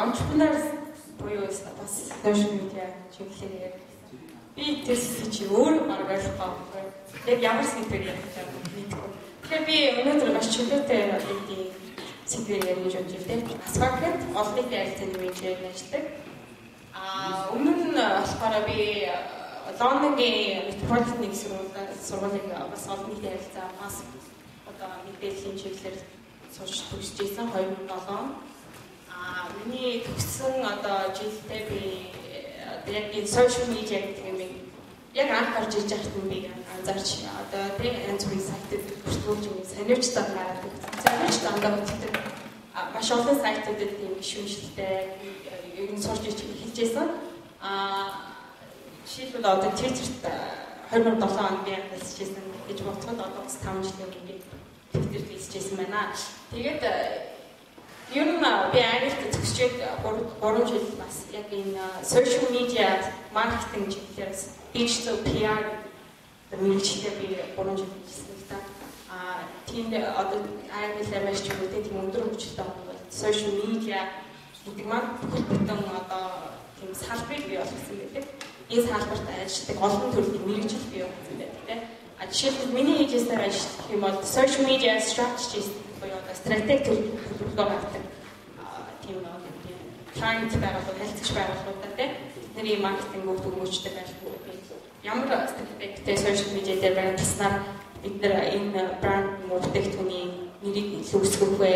entrepreneurs буюу бас social media чиглэлээр би тэрс чи өөрөө баг ойлгохгүй. Яг ямар сэдвээр ярих гэж мэдгүй. Тэгэхээр би өнөөдөр маш чөлөөтэй гэдэг сэдвээр ярих гэж бодож байна. Асфакт олон ярилцлагын мэдрэл ажилладаг. Өмнө нь болохоор би Лондонгийн Metropolitan сургуулийг бас олон ярилцлага бас одоо мэдээллийн чиглэлээр сурч төгсөжсэн 2007 он. Миний төгссөн одоо жилдээ би яг энэ social media гэдэг юм яг анх гарч иж байхад нь би анзаарч одоо тийм янз бүрийн сайтууд бүртгүүлж юм сонирч дагнаад сонирч дандаа үздэг маш олон сайтуудад тийм гишүүнчлэлтэй ер нь сурч хийж хэлжсэн. Жишээлбэл одоо Twitter-т 2007 онд би хэлжсэн гэж бодоход одоо бас 5 жилийн өмнө Twitter-т хэлжсэн байна. Тэгээд ер нь би англид төгсчээд 3 жил бас яг энэ social media marketing чиглэлээс digital PR мэргэжилтэд би 3 жил хийсэн л та. Тийм одоо англиар маш чөлөөтэй тийм өндөр хөгжилтэй бол social media гэдэг маань бүхэл бүтэн одоо тийм салбарыг бий болгосон гэдэг. Энэ салбарт ажилладаг олон төрлийн мэргэжил бий болгосон байдаг тийм. Жишээлбэл миний хийжсэн ажил гэх юм бол social media strategist буюу одоо стратеги төлөвлөгөө гаргадаг тийм client байгууллага, хэлцэж байгууллагуудаа тийм бидний маркетинг өгүүлждэг байлгүй. Ямар стратегтэй social media дээр байгаа таснаар бид нэр энэ брэнд бүтээгдэхүүний нэрийг илүү өсгөх вэ?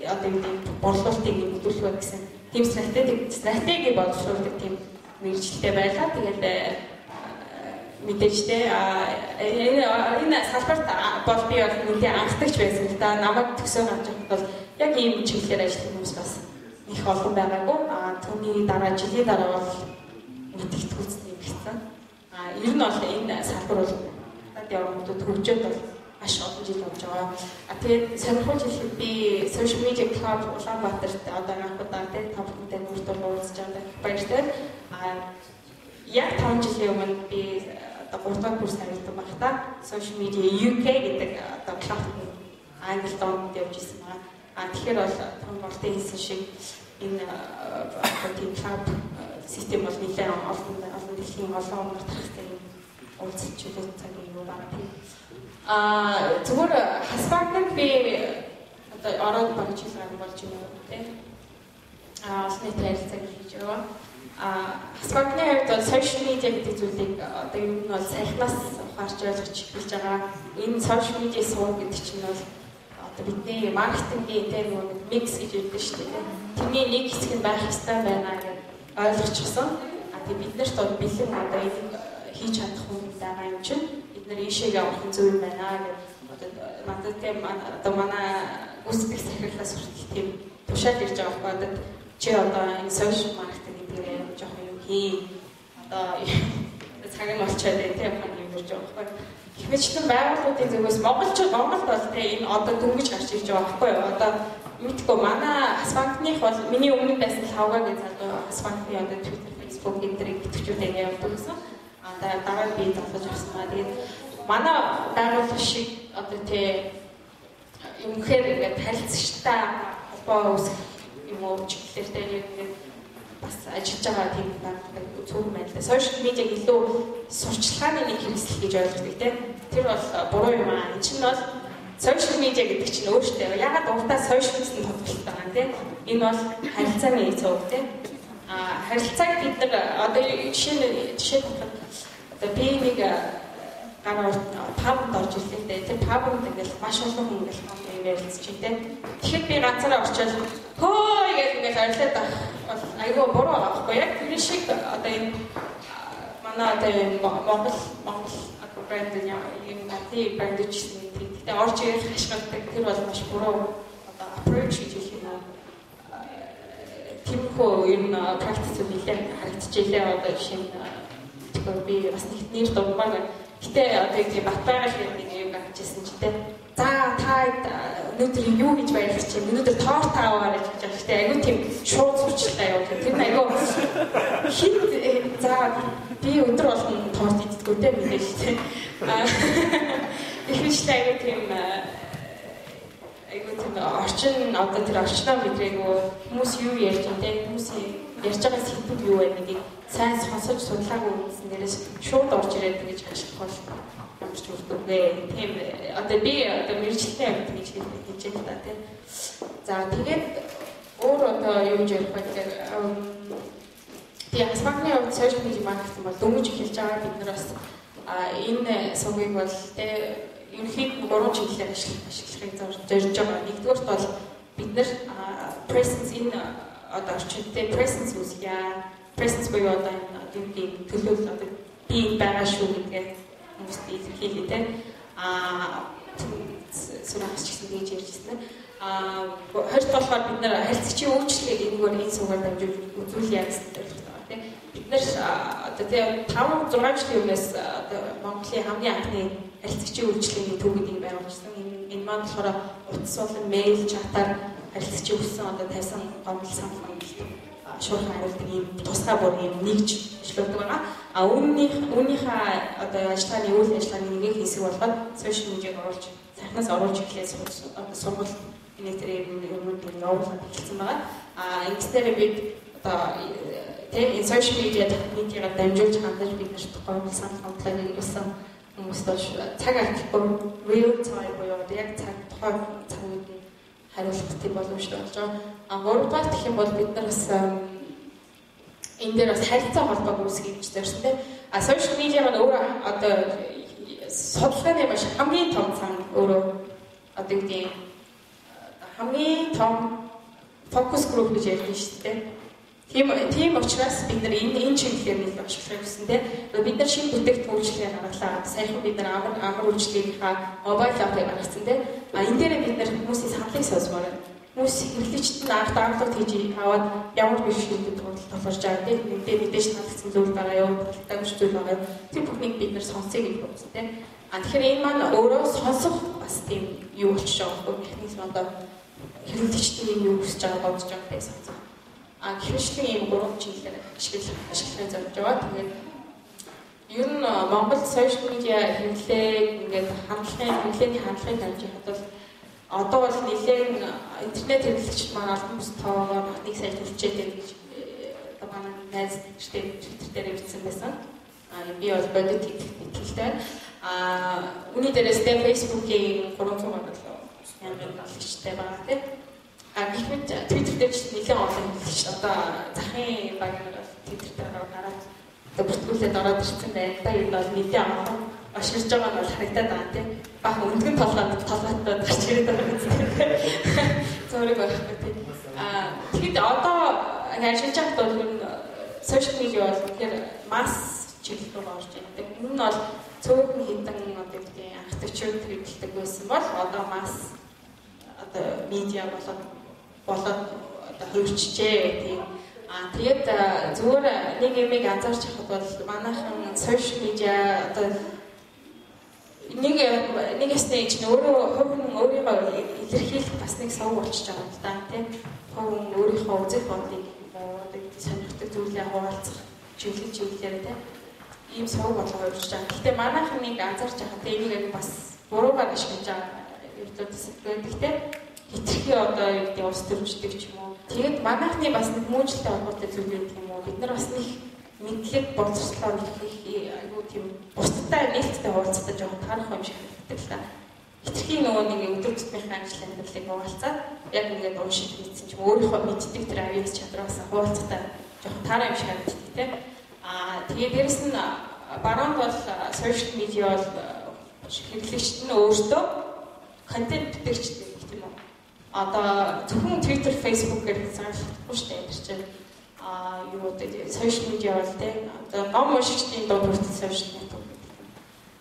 Одоо энэ борлуулалтыг нэмэгдүүлэх вэ гэсэн тийм стратеги боловсруулдаг тийм мэргэжилтэй байлаа. Тэгээд мэдээжтэй энэ салбарт бол би бол үнэхээр анхдагч байсан л да. Намайг төгсөө гарч байхад бол яг ийм чиглэлээр ажиллах хүмүүс бас их олон байгаагүй. Түүний дараа жилийн дараа бол мэдгэдэггүйцэн юм гэсэн. Ер нь бол энэ салбар бол надад явагдаад хөгжөөд бол маш олон жил болж байгаа. Тэгээд сонирхолтой хэлэхэд би social media club Улаанбаатарт одоо анхудаа тэ та бүхэнтэй бүрдүүр уулзж байгаа баяртай. Яг 5 жилийн өмнө би одоо 3 дахь курс авсан багтаа social media UK гэдэг одоо клуб Англид онд явж ирсэн байна. Тэгэхээр бол Монголын хэлсэн шиг энэ клуб систем бол нэлээд олон дэлхийн олон орнуудтай уулзч чөлөөт цагийн юу байгаа тийм. Зүгээр хасбагныг би одоо ороод багч хэлсэн болж байна тийм. Олонний танилцаг хийж байгаа. Хасбагны хувьд бол social media гэдэг зүйлийг одоо ер нь бол саяхнаас ухаарч ойлгож эхэлж байгаа. Энэ social media суур гэдэг чинь бол одоо бидний маркетингийн тэр нэг микс гэж яддаг шүү дээ. Тэрний нэг хэсэг нь байх ёстой байна гэж ойлгочихсон. Тэгээд бид нарт бол бэлэн одоо энэ хийж чадах хүн байгаа юм чинь бид нар ийшээ явах зүйл байна гэж одоо надад тийм одоо манай гүйцэтгэх захирлаас хүртэл тийм тушаал ирж байгаа байхгүй. Чи одоо энэ social marketing гэдэг нь жоох юм хий. Одоо цаг нь болчиход тийм юм ярьж байгаа байхгүй. Гэвч тэр байгууллагын зүгээс Монголд бол тийм энэ одоо дөнгөж гарч ирж байгаа байхгүй. Одоо мэдгүй манай Асфантных бол миний өмнө байсан лавга гэж залуу Асфантны одоо Twitter, Facebook энтрийг идэвхжүүлээд явуулдаг гэсэн. Дараа би залгаж авсан ба тэгээд манай байгууллага шиг одоо тийм юмхээр ингээд харилцагчтай холбоо үүсгэх юм уу чиглэлээр яг бас ажиллаж байгаа тийм байгууллага зөв байна л да. Social media-г илүү сурчлагын нэг хэрэгсэл гэж ойлгодог тийм. Тэр бол буруу юм аа. Энэ чинь бол social media гэдэг чинь өөртөө ягаад уртаа social гэсэн тодорхойлолт байгаа тийм. Энэ бол харилцааны зөв тийм. Харилцааг бид нар одоо жишээ одоо би нэг гараа пабд орж ирлээ. Тэр пабд ингээл маш олон хүн ингээл хамт ярилцж байна. Тэгэхээр би ганцаараа орчоод хөөе гэж ингээл арилаад байх айгүй буруу аахгүй яг тэр шиг одоо энэ манай одоо Монгол агро брэнд юм нати брэнд үчсэн гэдэг. Орж ирэх ашигладаг тэр бол маш буруу одоо approach гэж хэлэх юм. Тиймхүү ер нь практик зүйлээ харагдчихжээ одоо жишээ нь би бас нэг нэр дугмаар гэтээ одоо тийм бат байгаа гэдэг юм гарчижсэн ч тийм за та өнөөдөр юу гэж баярлаж чинь өнөөдөр торт аваар гэж хэлж байгаа гэхдээ айгүй тийм шууд сурчлаа явуулдаг тэр айгүй хит за би өндөр болгон торт идэггүй дээ мэдээж тийм ихвчлээ айгүй тийм айгүй тийм орчин одоо тэр орчноо мэдрээгүй хүмүүс юу ярьж байгаа хүмүүс ярьж байгаа сэдвүүд юу вэ гэдгийг сайн сонсож судлаагүй үзсэн дээрээс шууд орж ирээд гэж ашиглах бол ямар ч үгүй тийм одоо би одоо мэржлийн амьд гэж хэлж байна тийм. За тэгээд өөр одоо юу гэж ярих вэ гэхээр би асмагны хувьд сошиал медиа маркетинг бол дөнгөж эхэлж байгаа бид нар бас энэ сувгийг бол ерөнхийдөө 3 чиглэлээр ашиглахыг зорж байгаа. Нэгдүгээрт бол бид нар presence энэ одоо орчинтэй presence үүсгэж presence буюу одоо энэ төлөөлөл одоо би байгаа шүү гэдгээ хүмүүст илэрхийлээ те. Сүрхэж гэсэн гэж ярьжсэн. Хоёрт болохоор бид нар харилцагчийн үйлчлэгийг энэгээр энэ сувгаар дамжуулж үзүүлье гэсэн зорилготой те. Бид нар одоо тэгээ 5-6 жилийн өмнөөс одоо Монголын хамгийн анхны харилцагчийн үйлчлэгийн төв гэдгийг байгуулсан. Энэ маань болохоор утас болон мэйл, чатаар харилцагчийн өссөн одоо тавьсан гомдол санал шуурхан хариулдаг ийм тусгай бүр ийм нэгж ажилладаг байгаа. Үүнийхээ одоо ажиллагааны үйл ажиллагааны нэг хэсэг болгоод сошиал медиаг оруулж цахнаас оруулж эхлээд сургууль инээдрээ юмнууд явуулаад эхэлсэн байгаа. Ингэснээр бид одоо энэ сошиал медиагаар дамжуулж хандаж бид нарт гомдол санал гомдлыг өгсөн хүмүүст бол цаг алдахгүй real time буюу яг тухайн цаг үед нь хариултыг боломжтой болж байгаа. Гуравдугаар гэх юм бол бид нар бас энэ дээр бас харилцаа холбоог үүсгэж зорьсон тийм. Сошиал медиа маань өөрөө одоо судалгааны маш хамгийн том цан өөрөө одоо гэдэг хамгийн том фокус групп гэж ярьж байна шүү дээ. Тийм учраас бид нар энэ чиглэлээр нэг ашиглах гэсэн тийм. Бид нар шинэ бүтээгдэхүүн үйлчлэгээ гаргалаа. Саяхан бид нар амар үйлчлэгийнхаа мобайл апыг гаргасан тийм. Энэ дээр бид нар хүмүүсийн саналыг сонсмоор хүмүүс хэрэглэгчдэд даалгавар хийж аваад ямар бишгэлүүд тулгарч байгаа тийм. Мэдээж таалагдсан зүйл байгаа юу? Таалагдсан зүйл байгаа юу? Тэр бүхнийг бид нар сонсъё гэж бодсон тийм. Тэгэхээр энэ маань өөрөө сонсох бас тийм юу болчих жоох механизм одоо хэрэглэгчдийн юу хүсэж байгааг бодож байгаа гэсэн сонсох. Хэрэгжлийн ийм 3 чиглэлээр ашиглахыг зорж байгаа. Тэгээд ер нь Монгол сошиал медиа хэрэглээг ингээд хэрэглээний хандлагыг дамжуулахад бол одоо бол нэлээд интернет хэрэглэгчид маань олон бүс тоогоор батныг сайжруулчихэд гэж одоо манай найз Twitter дээр бичсэн байсан. Би бол бодит итгэлтэй. Үүний дээрээс Facebook-ийн 300 мянган хэрэглэгчтэй байгаа тийм. Гэвч Twitter дээр ч нэлээд олон хэрэглэгч одоо захын багнаар Twitter дээр гараад одоо бүртгүүлээд ороод ирсэн байна. Одоо энэ бол нэлээд олон ашиглаж байгаа нь бол харагдаад байгаа тийм. Бага өндгөн толгойтой гарч ирээд байгаа юм тийм. Зураг байхгүй тийм. Тэгэхэд одоо ажиллаж байхад бол сошиал медиа бол тэгэхээр масс чиглэл рүү орж байна. Өмнө нь бол цөөхөн хэдэн одоо тийм анх төчөөд хэрэглэдэг байсан бол одоо масс одоо медиа болоод одоо хөвчжээ тийм. Тэгээд зүгээр нэг юмыг анзаарч байхад бол манайхан сошиал медиа одоо нэг ясны чинь өөрийгөө илэрхийлэх бас нэг сав болчихж байгаа юм да тийм. Хүн өөрийнхөө үзэл бодлыг одоо сонирхдаг зүйлээ хуваалцах чиглэлээр тийм. Ийм сав болгоо явуулж байгаа. Гэхдээ манайхан нэг анзаарч байхад энийг бас буруугаар ашиглаж байгаа явдлуудаас байдаг хитрхи одоо юу гэдэг ус төрждөг ч юм уу. Тэгээд манайхны бас нэг муучлалтай холбоотой зүйл байдаг юм уу? Бид нар бас нэг мэдлэг боловсролоор их айгуу тийм бусдтай нээлттэй хуваалцдаг жоохон таарах юм шиг байдаг л та. Хитрхи нөгөө нэг өдөр тутмын ажил амьдралыг хуваалцаад яг ингээд уушиг хийсэн ч юм өөрийнхөө мэддэг тэр авиас чадраас хуваалцахтай жоохон таарах юм шиг байдаг тийм. Тэгээд дээрэс нь баруун бол сошиал медиа бол хэрэглэгчид нь өөртөө контент битгэгчтэй гэх юм уу. Одоо зөвхөн Twitter, Facebook гэдэг зарлахгүй шүү дээ энэ чинь. Юу гэдэг сошиал медиа бол тийм одоо ном уншигчдын дунд хүртэл сошиал медиа.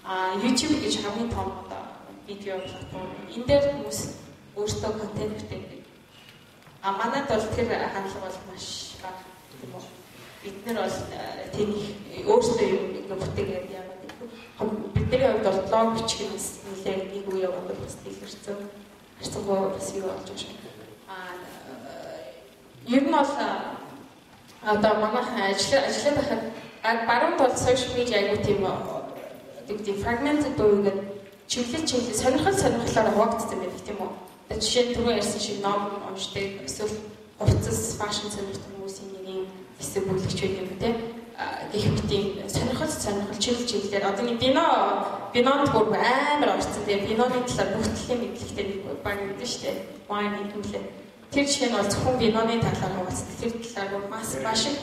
YouTube гэж хамгийн том одоо видео платформ. Энэ дээр хүмүүс өөртөө контент бүтээдэг. Манайд бол тэр хандлага бол маш бага юм уу. Бид нар бол тэнийг өөрсдөө юм бүтээгээд яваад байна. Бидний хувьд бол блог бичих нь нэлээд нэг үе яваад бас дэлгэрсэн. Харцангуй бас юу болж байгаа. Ер нь бол одоо манайхан ажиллаад байхад баруун бол сошиал медиа аягүй тийм фрагмент буюу ингээд чиглэл сонирхолоор хуваагдсан байдаг тийм үү. жишээ нь түрүү ярьсан шиг ном уншдаг эсвэл хувцас фэшн сонирхдаг хүмүүсийн нэг юм хэсэг бүлэгч байдаг юм те. Гэх мэт юм сонирхол чиглэлээр одоо нэг бинонд бүр амар орцсон тэгээ биноны талаар бүх талын мэдлэгтэй нэг баг гэдэг шүү дээ. Wine хэмлээ. Тэр жишээ нь бол зөвхөн биноны талаар хуваалцдаг. Тэр талаар маш их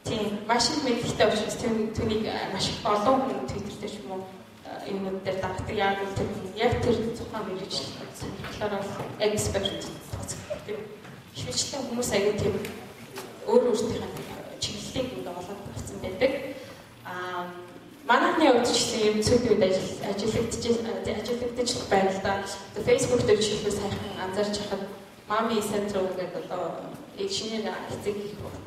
тийм маш их мэдлэгтэй учраас түүнийг маш их олон хүн Twitter дээр ч юм уу юмнууд дээр дагдаг. Яг тэр зөвхөн мэрэгчлэл сонирхлоор эксперт тийм хвчлэн хүмүүс аягүй тийм өөрийнхөө чиглэлийг ингээд олоод авсан байдаг. Манайхны хувьд ч гэсэн юм цөөхөн ажиглагдаж байна л да. Facebook дээр жишээлбэл сайхан анзаарч хахад Mami Central гэдэг одоо шинээр эцэг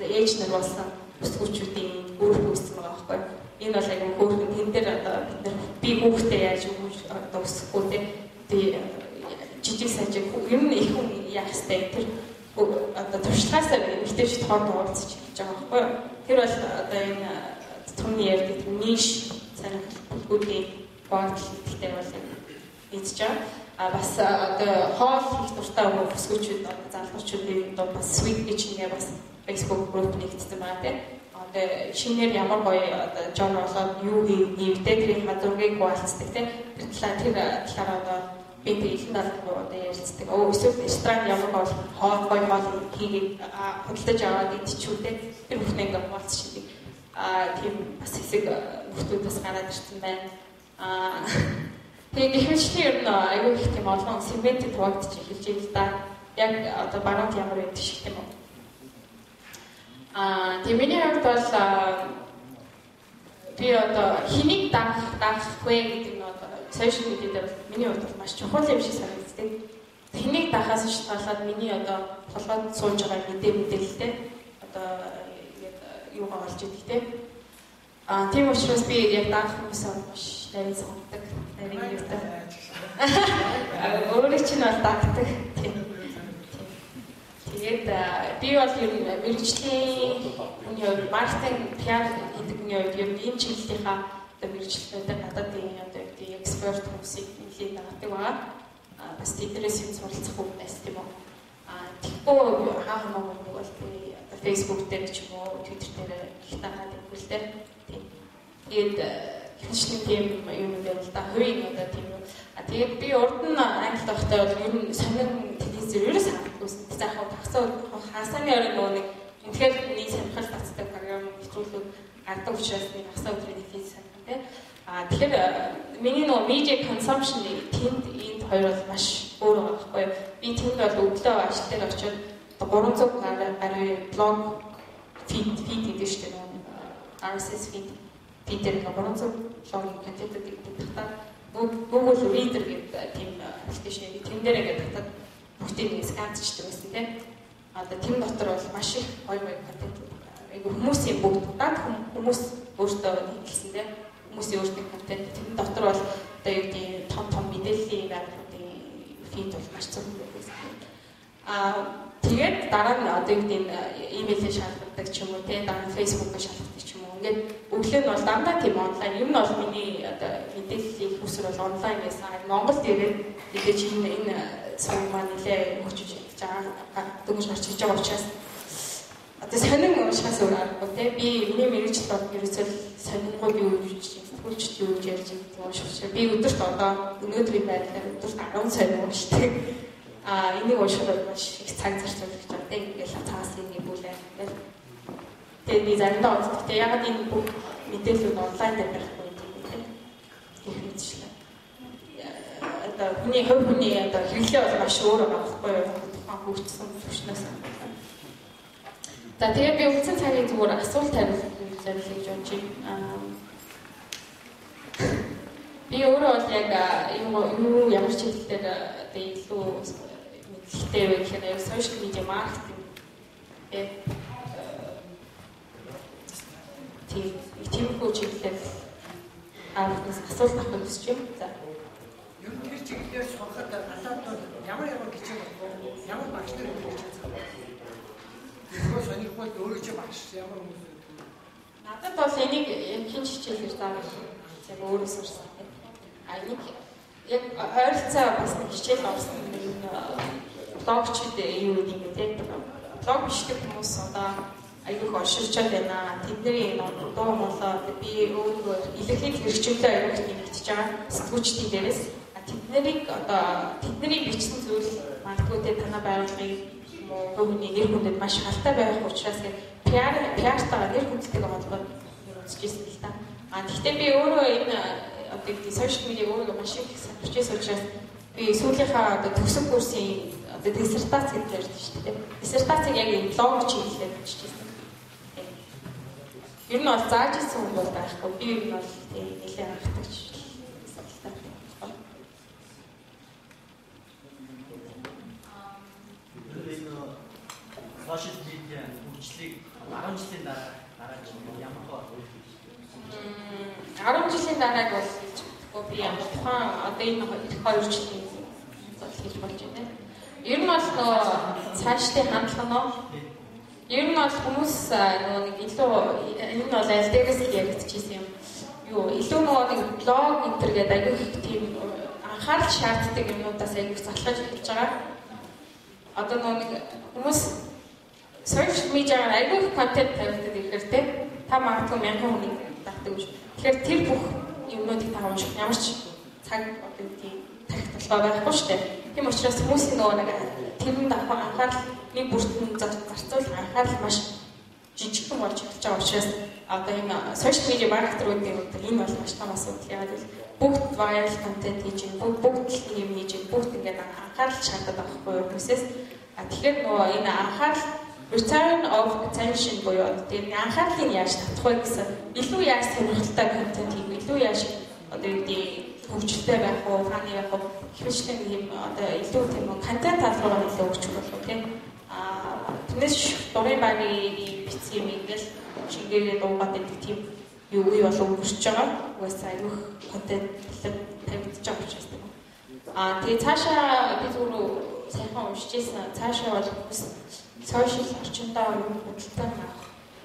ээж нар болсон бүсгүүчүүдийн өөр үүсгэн байгаа байхгүй. Энэ бол аягүй хөөрхөн тэн дээр одоо бид нар би хүүхдээ яаж одоо өсөхгүй тий жижиг сажиг ер нь их хүн яах ёстой тэр одоо туршлагаасаа ихтэйч тоон уулзч хийж байгаа байхгүй. Тэр бол одоо энэ түмний ярьдаг ниш сонирхолтуудын бодлол гэдэг бол хийж байгаа. Бас одоо хоол хийх дуртай хүмүүс бүсгүүчүүд залуучуудын одоо бас sweet kitchen гэх бас Facebook group нэгдсэн байна тийм. Одоо шинээр ямар гоё одоо жон болоод юу хийвдээ тэрийн хазургийг хуваалцдаг тийм. Тэр талаар одоо би хэлэн далгүй одоо ярьцдаг. Эсвэл ресторан ямар гоё хоол хийгээд худалдаж аваад идчихүүтэй тэр бүхнийг ингээ хуваалцчихдаг. Тийм бас хэсэг нөхдүүдээс гараад ирсэн байна. Тэгээ гэхмэчлэн ер нь аягүй их тийм олон сегментэд хуваагдаж эхэлж байна л да. Яг одоо баруун ямар байдаг шиг тийм үү. Тэгээ миний хувьд бол би одоо хэнийг дагах вэ гэдэг нь одоо social media дээр миний хувьд бол маш чухал юм шиг санагддаг. Хэнийг дагахаас шалтгаалаад миний одоо толгойд сууж байгаа мэдээлэлтэй одоо юугаа олж идэг тийм. Тийм учраас би яг даах хүмүүсээ маш нарийн сонгодог. Нарийн юутай. Өөрөө чинь бол дагдаг. Тэгээд би бол ер нь мэрэгжлийн хүний хувьд маркетинг, PR гэдэг хүний хувьд ер нь энэ чиглэлийнхаа одоо мэрэгчлүүдээр надад энэ одоо эксперт хүмүүсийг нэлийн дагадаг байгаа. Бас тэднээс юм суралцах үг байсан тийм үү. Тэгэхгүй хаана нэг бол би одоо Facebook дээр ч юм уу, Twitter дээр их дагаад ирвэл дээ. Тэгээд хинчний тийм юм дээр л да хувийн одоо тийм үү. Тэгээд би урд нь англи дахтай бол ер нь сонин телевизээр ерөөс харагдаггүйсэн. Заахаа тагсаа хасааны орой нөгөө нэг үнэхээр хүний сонирхол татдаг програм хэвчүүлүүд гардаг учраас би хасаа өдрийн телевиз санах тийм. Тэгэхээр миний нөгөө media consumption тэнд энд хоёр бол маш өөр байгаа байхгүй юу. Би тэнд бол өглөө ажилтнаар очиод 300 гаруй блог feed гэдэг шүү дээ. RSS feed дээр 300 блогийн контентууд гэдэг та Google Reader гэдэг тийм аппликейшн тэн дээр ингээд татаад бүгдийг нэг сканчдаг байсан тийм. Одоо тэм дотор бол маш их гоё контент айгу хүмүүсийн бүгд хүмүүс өөртөө хэлсэн тийм. Хүмүүсийн өөртөө контент тэм дотор бол одоо юу гэдэг том мэдээллийн байдлуудын фид бол маш зөв байсан. Тэгээд дараа нь одоо юу гэдэг имэйлээр шалгадаг ч юм уу тийм. Дараа нь Facebook-оор шалгадаг ч юм уу. Ингээд өглөө нь бол дандаа тийм онлайн. Ер нь бол миний одоо мэдээллийн хүсэр бол онлайн байсан. Монголд ирээд мэдээж энэ цаг маань нэлээ өгч хийж байгаа. Дөнгөж гарч иж байгаа учраас одоо сонин уушгаас өөр аргагүй тийм. Би миний мэрэгжил бол ерөөсөө сонингууд юу гэж сэтгүүлчд юу гэж ярьж байгаа юм шиг. Би өдөрт одоо өнөөдрийн байдлаар өдөрт 10 сонин уушдаг. Энийг уушхад маш их цаг зарч байгаа гэж байна. Ингээл цаас нэг бүлээ. Тэгээд би заримдаа үздэг. Тэгээд яг энэ бүх мэдээлэлүүд онлайн дээр байхгүй юм тийм. Их мэдчихлээ. Одоо хүний одоо хэрэглээ бол маш өөр байгаа байхгүй юу? Тухайн хөгжсөн төвчнөөс. За тэгээд би үндсэн цагийн зүгээр асуулт хариулт зориулж явж байна. Би өөрөө бол яг ямар чиглэлээр одоо илүү мэдээлэлтэй вэ гэхээр social media marketing тийм чиглэлээр асуулт авах гэж байна. За. Ер нь тэр чиглэлээр сурахад алаад ямар хичээл ямар багш нар хийж байгаа. Тэгэхээр сонирхол өөрөө ч багш ямар хүмүүс вэ? Надад бол энийг хин хичээлээр заавал яг өөрөө сурсан. Энийг яг ойролцоо бас хичээл авсан блогчид юу гэдэг юм те. Блог бичдэг хүмүүс одоо аюух оршилчод байна. Тэдний дуу хоолой би өөрөө илэрхийлэх хэрэгжүүлээ аюух нэмэгдэж байгаа сэтгүүлчдийн дээрээс тэднийг одоо тэдний бичсэн зүйл магадгүй те танаа байгуулгын хувийн нэр хүндэд маш халтай байх учраас пиартаа нэр хүндтэй холбоод үзчихсэн л та. Гэхдээ би өөрөө энэ одоо сошиал медиа өөрөө маш их сандарчээс учраас би сүүлийнхаа одоо төгсөх курсын одоо диссертац гэж ярьдаг шүү дээ. Диссертацийг яг энэ блог чиглэлээр биччихсэн. Ер нь бол зааж ирсэн хүн бол байхгүй. Би ер нь бол нэлээд анхдагч саналтай байна. Сошиал медиа хөгжлийг 10 жилийн дараа ямар хөө 10 жилийн дарааг бол хэлчихгүй би ямар тухайн одоо энэ 2 жилийн хийж болж байна. Ер нь бол цаашдын хандлага нь ер нь бол хүмүүс нэг илүү энэ нь бол аль дээрээс яригдчихсэн юм. Юу илүү нэг блог энтер гэдэг аягүй их тийм анхаарал шаарддаг юмнуудаас аягүй залхаж эхэлж байгаа. Одоо нэг хүмүүс сошиал медиагаар аягүй их контент тавьдаг ихээр те та магадгүй 1000 хүнийг дагдаг гэж. Тэгэхээр тэр бүх юмнуудыг та унших ямар ч цаг одоо тийм тарих толгой байхгүй шүү дээ. Тийм учраас хүмүүсийн нэг тэрэн давхар анхаарал нэг бүртэн зарцуул анхаарал маш жижигхэн болж эхэлж байгаа учраас одоо энэ сошиал медиа маркетеруудын хувьд энэ бол маш том асуудал. Яг л бүгд viral контент хийж бүгд юм хийж бүгд ингээд анхаарал шаардаад байхгүй юу хүмүүсээс. Тэгэхээр энэ анхаарал return of attention буюу тийм анхаарлыг яаж татах вэ гэсэн илүү яаж сонирхолтой контент хийх илүү яаж одоо юу гэдэг хөгжилтэй байх уу фаны байх уу хвчлэн юм одоо илүү тийм контент талруугаар илүү өгчих болов тийм тэрнээс дурын багийн бичсэн юм ингээл шингээгээ дуугаад байдаг тийм юу үе болов өгч байгаа угаасаа аюух контент тавьдаж байгаа учраас тийм тэгээ цаашаа би зүгээр сайхан уншижсэн цаашаа бол сошиал орчиндөө юу хөдөлთა авах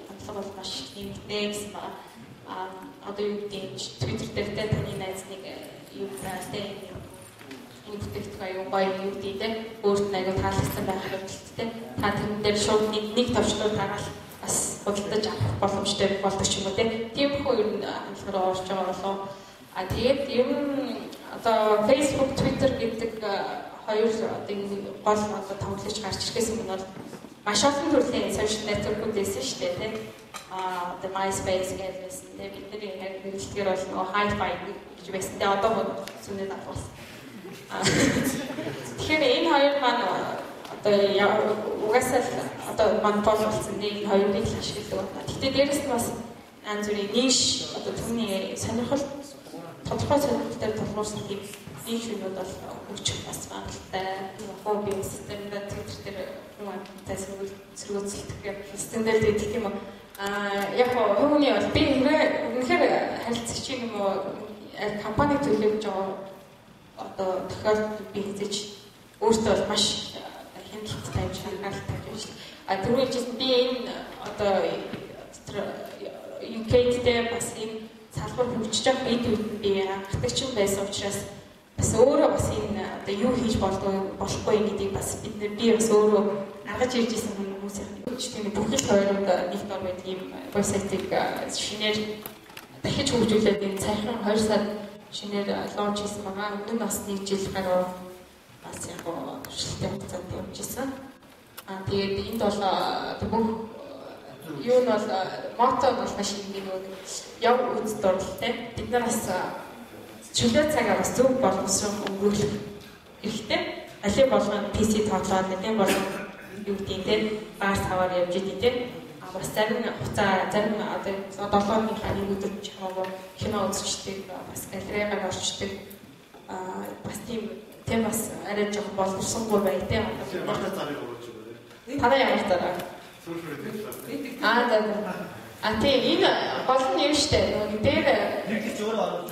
хандлага бол маш нэмэгдээ гэсэн ба одоо юу гэдэг Twitter дээр тэ таны найз нэг юу гэдэг энэ бүтээгдэхүүн аюу гоё юу гэдэг өөрт нь аюу таалагдсан байх хэрэгтэй та тэрэн дээр шууд нэг товчлуур тагаал бас худалдаж авах боломжтой болдог ч юм уу тийм хөө ер нь хандлагаараа орж байгаа болов тэгээд ер нь одоо Facebook Twitter гэдэг хоёр одоо энэ гол одоо тоглож гарч ирэхээс өмнө бол маш олон төрлийн сошиал нэтворкүүд байсан шүү дээ тийм одоо MySpace гэдэг байсан тийм бидний яг хэрэглэхээр бол нөгөө Hi-Fi гэж байсан тийм одоо зүүнээ давуулсан. Тэгэхээр энэ хоёр маань одоо угаасаа одоо монопол болсон нэг хоёрыг л ашигладаг байна. Гэхдээ дээрэс нь бас янз бүрийн ниш одоо түүний сонирхол тодорхой сонирхолтой тулгуурсан тийм ниш юмуд бол өгчих бас багтай. Хобби системдээ Twitter дээр хүмүүс сэргүүцэлдэг системдээ дийдэг юм уу? Яг хүмүүний бол би үнэхээр харилцагч юм уу компани төлөвлөж байгаа одоо тохиолдолд би хийж өөртөө бол маш хяналттай тавьж анхааралтай тавьж түрүү хэлсэн би энэ одоо UK-д бас энэ салбар хөгжиж байгаа үед би анхдагч байсан учраас бас өөрөө бас энэ одоо юу хийж болохгүй гэдгийг бас би бас өөрөө аргаж ирж исэн хүмүүсийн тийм бүхэл тойроод нэг дор байдаг юм вебсайтыг шинээр дахиж хөгжүүлээд энэ цайхан 2 сар шинээр лонч хийсэн байгаа. Өмнө нь бас 1 жил гаруй бас яг туршилттай хугацаанд явж исэн. Тэгээд энд бол бүх юу нь бол мото бол маш их нэг яв үст дуртай. Бид нар бас чөлөө цагаа бас зөв боловсрон өнгөрүүлэх хэрэгтэй. Алийг болгоно PC тоглоод нэг болгоно юу гэдэг тийм баар цаваар явж идэв тийм. Бас зарим хугацаа зарим одоо 7 хоногийн нэг өдөр чамаагүй кино үзчихдэг бас галереягаар орчдөг бас тийм бас арай жоох боловсронгүй бай тийм. Ямар царыг оруулж байна? Танаа ямар цараа? Тийм энэ гол нь юу штэ нэг дээр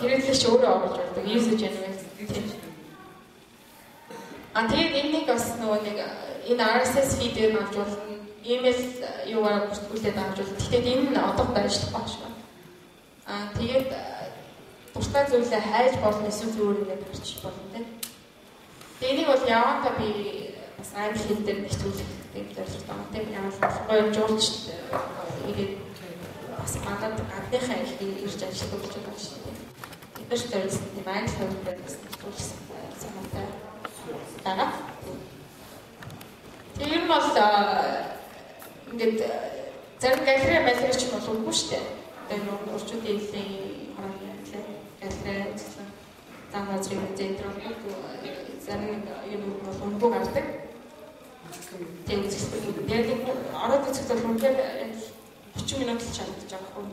хэрэглэгч өөрөө оруулж байдаг user generated тийм. Тэгээд энэнийг бас нэг энэ RSS feed-ээр авч болно. Email юугаар бүртгүүлээд авч болно. Гэхдээ энэ нь одоохондоо ажиллахгүй байна. Тэгээд дуртай зүйлээ хайж болно эсвэл зүгээр ингээд гарчих болно тийм. Энийг бол яваандаа би бас англи хэл дээр нэвтрүүлэх гэдэг зорилготой байна тийм. Ямар гоё жуулч ирээд бас манад гадныхаа хэлийг ирж ажиллах гэж байгаа шүү дээ. Эдгээр зорилготой тийм англи хэл дээр бас нэвтрүүлсэн санаатай байна. Тэр нь бол ингээд зарим галерей мэтрэж болохгүй шүү дээ. Тэр нь урчуудын хэлний хараа галерей үзлээ. Замазрын центром зарим юм болохгүй гардаг. Тэгээд яг ороод үзэхдээ үнээр 30 минут л чадчих байгаа хүн.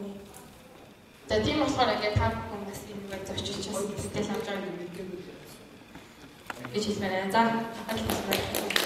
За тийм болохоор ингээд та бүхэн бас энэ нэг зочилж бас сэтгэл авч байгаа юм гэж хэлмээр байна. За